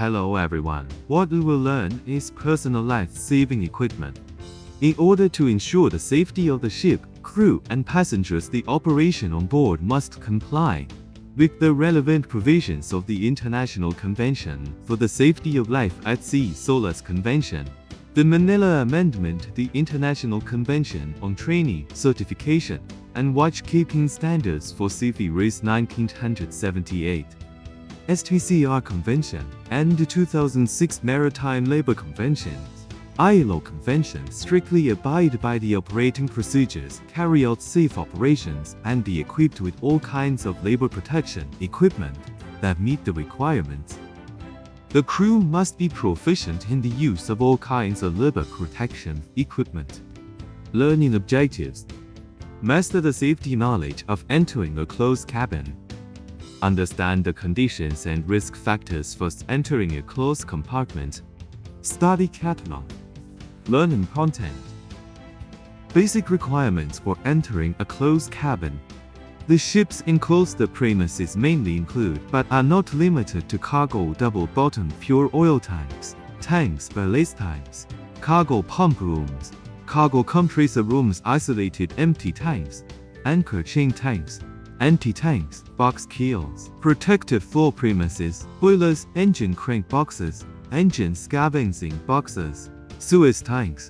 Hello everyone. What we will learn is personal life-saving equipment. In order to ensure the safety of the ship, crew, and passengers, the operation on board must comply with the relevant provisions of the International Convention for the Safety of Life at Sea (SOLAS Convention), the Manila Amendment to the International Convention on Training, Certification, and Watchkeeping Standards for Seafarers 1978, STCR Convention, and the 2006 Maritime Labor Conventions. ILO conventions strictly abide by the operating procedures, carry out safe operations, and be equipped with all kinds of labor protection equipment that meet the requirements. The crew must be proficient in the use of all kinds of labor protection equipment. Learning objectives: master the safety knowledge of entering a closed cabin. Understand the conditions and risk factors for entering a closed compartment. Study catalog. Learning content. Basic requirements for entering a closed cabin. The ship's enclosed premises mainly include, but are not limited to, cargo double-bottom fuel oil tanks, ballast tanks, cargo pump rooms, cargo compressor rooms, isolated empty tanks, anchor chain tanks, anti-tanks, box keels, protective floor premises, boilers, engine crank boxes, engine scavenging boxes, sewage tanks,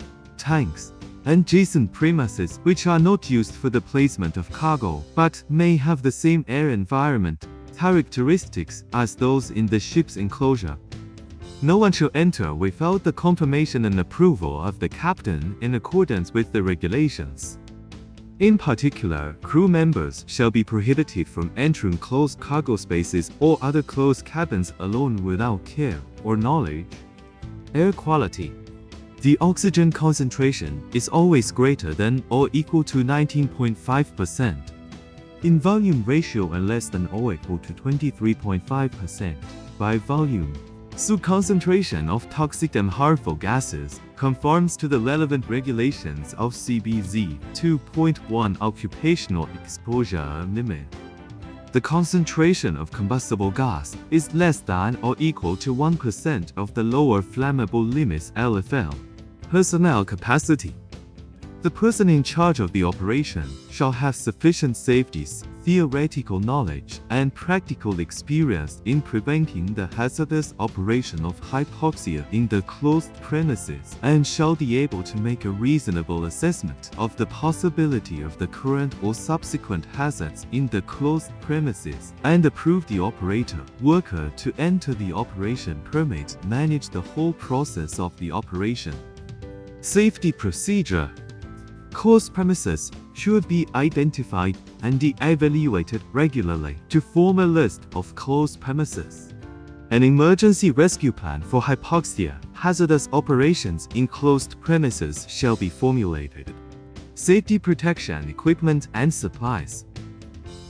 adjacent premises which are not used for the placement of cargo, but may have the same air environment characteristics as those in the ship's enclosure. No one shall enter without the confirmation and approval of the captain in accordance with the regulations. In particular, crew members shall be prohibited from entering closed cargo spaces or other closed cabins alone without care or knowledge. Air quality. The oxygen concentration is always greater than or equal to 19.5% in volume ratio and less than or equal to 23.5% by volume. So concentration of toxic and harmful gases conforms to the relevant regulations of CBZ 2.1 occupational exposure limit. The concentration of combustible gas is less than or equal to 1% of the lower flammable limits LFL. Personnel capacity. The person in charge of the operation shall have sufficient safety, theoretical knowledge, and practical experience in preventing the hazardous operation of hypoxia in the closed premises, and shall be able to make a reasonable assessment of the possibility of the current or subsequent hazards in the closed premises, and approve the worker to enter the operation permit, manage the whole process of the operation. Safety procedure. Closed premises should be identified and evaluated regularly to form a list of closed premises. An emergency rescue plan for hypoxia hazardous operations in closed premises shall be formulated. Safety protection equipment and supplies.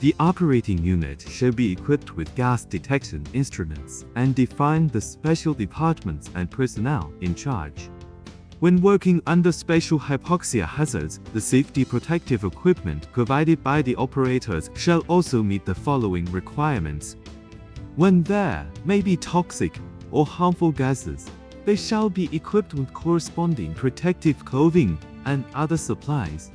The operating unit shall be equipped with gas detection instruments and define the special departments and personnel in charge. When working under special hypoxia hazards, the safety protective equipment provided by the operators shall also meet the following requirements. When there may be toxic or harmful gases, they shall be equipped with corresponding protective clothing and other supplies.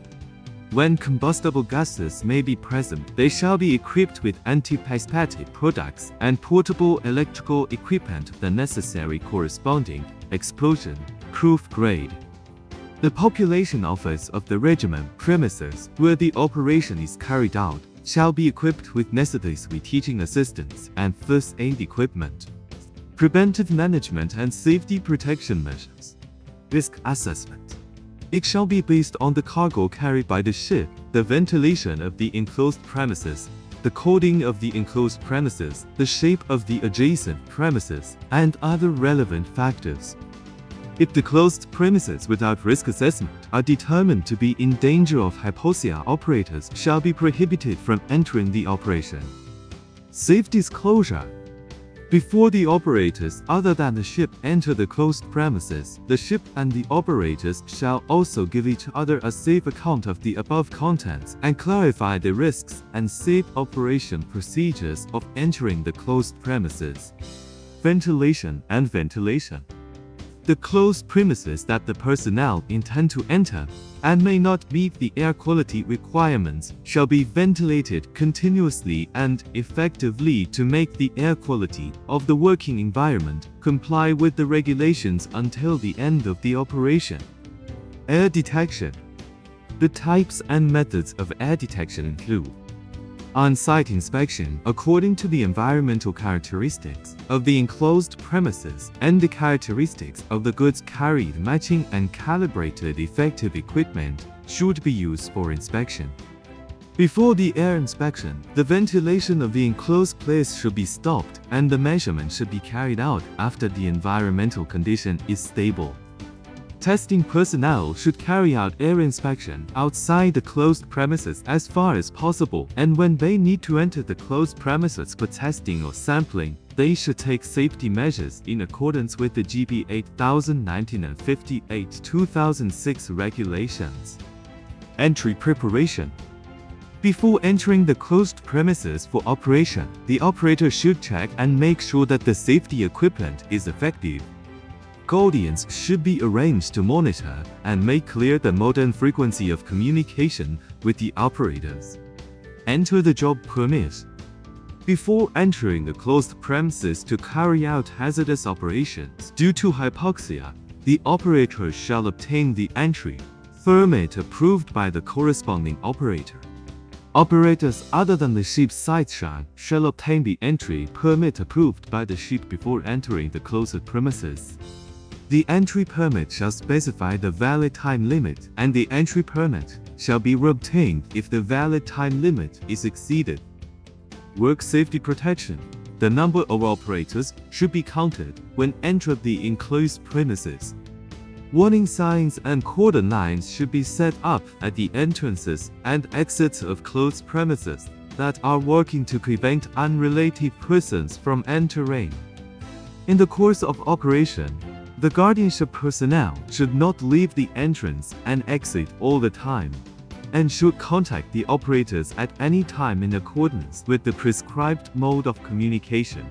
When combustible gases may be present, they shall be equipped with anti-precipitated products and portable electrical equipment, the necessary corresponding explosion-proof grade. The population office of the regiment premises where the operation is carried out shall be equipped with necessary teaching assistants and first aid equipment. Preventive management and safety protection measures. Risk assessment. It shall be based on the cargo carried by the ship, the ventilation of the enclosed premises, the coding of the enclosed premises, the shape of the adjacent premises, and other relevant factors. If the closed premises without risk assessment are determined to be in danger of hypoxia, operators shall be prohibited from entering the operation. Safe disclosure. Before the operators other than the ship enter the closed premises, the ship and the operators shall also give each other a safe account of the above contents and clarify the risks and safe operation procedures of entering the closed premises. ventilation, and ventilation. The closed premises that the personnel intend to enter and may not meet the air quality requirements shall be ventilated continuously and effectively to make the air quality of the working environment comply with the regulations until the end of the operation. Air detection. The types and methods of air detection include on-site inspection according to the environmental characteristics of the enclosed premises and the characteristics of the goods carried. Matching and calibrated effective equipment should be used for inspection. Before the air inspection, the ventilation of the enclosed place should be stopped and the measurement should be carried out after the environmental condition is stable. Testing personnel should carry out air inspection outside the closed premises as far as possible, and when they need to enter the closed premises for testing or sampling, they should take safety measures in accordance with the GB 8019 and 58/2006 regulations. Entry preparation. Before entering the closed premises for operation, the operator should check and make sure that the safety equipment is effective. Guardians should be arranged to monitor and make clear the mode and frequency of communication with the operators. Enter the job permit. Before entering the closed premises to carry out hazardous operations due to hypoxia, the operator shall obtain the entry permit approved by the corresponding operator. Operators other than the ship's site shall obtain the entry permit approved by the ship before entering the closed premises. The entry permit shall specify the valid time limit, and the entry permit shall be reobtained if the valid time limit is exceeded. Work safety protection. The number of operators should be counted when entering the enclosed premises. Warning signs and cordon lines should be set up at the entrances and exits of closed premises that are working to prevent unrelated persons from entering. In the course of operation, the guardianship personnel should not leave the entrance and exit all the time, and should contact the operators at any time in accordance with the prescribed mode of communication.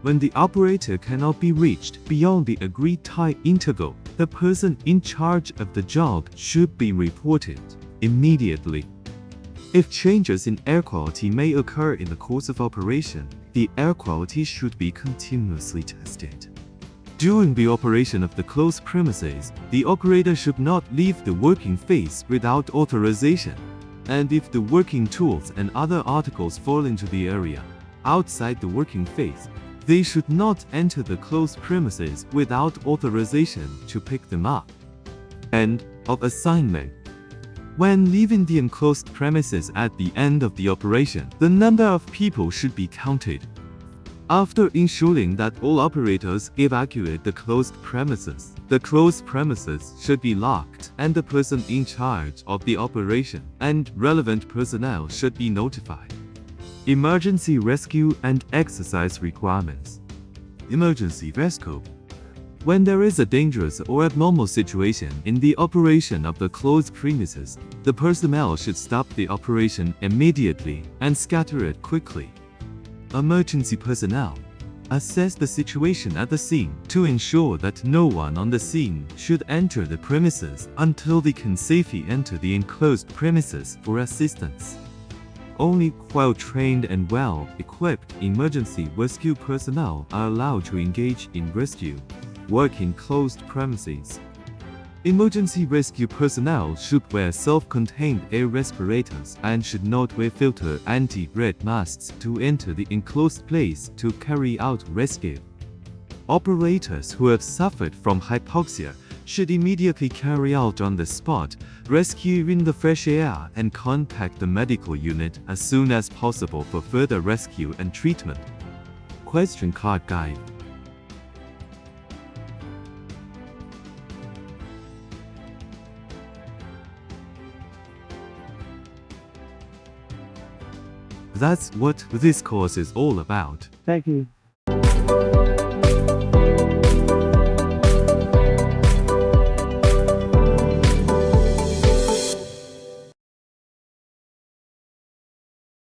When the operator cannot be reached beyond the agreed time interval, the person in charge of the job should be reported immediately. If changes in air quality may occur in the course of operation, the air quality should be continuously tested. During the operation of the closed premises, the operator should not leave the working phase without authorization, and if the working tools and other articles fall into the area outside the working phase, they should not enter the closed premises without authorization to pick them up. End of assignment. When leaving the enclosed premises at the end of the operation, the number of people should be counted. After ensuring that all operators evacuate the closed premises, the closed premises should be locked and the person in charge of the operation and relevant personnel should be notified. Emergency rescue and exercise requirements. Emergency rescue. When there is a dangerous or abnormal situation in the operation of the closed premises, the personnel should stop the operation immediately and scatter it quickly. Emergency personnel assess the situation at the scene to ensure that no one on the scene should enter the premises until they can safely enter the enclosed premises for assistance. Only well-trained and well-equipped emergency rescue personnel are allowed to engage in rescue work in closed premises. Emergency rescue personnel should wear self-contained air respirators and should not wear filter anti-red masks to enter the enclosed place to carry out rescue. Operators who have suffered from hypoxia should immediately carry out on the spot rescue in the fresh air and contact the medical unit as soon as possible for further rescue and treatment. Question card guide. That's what this course is all about. Thank you.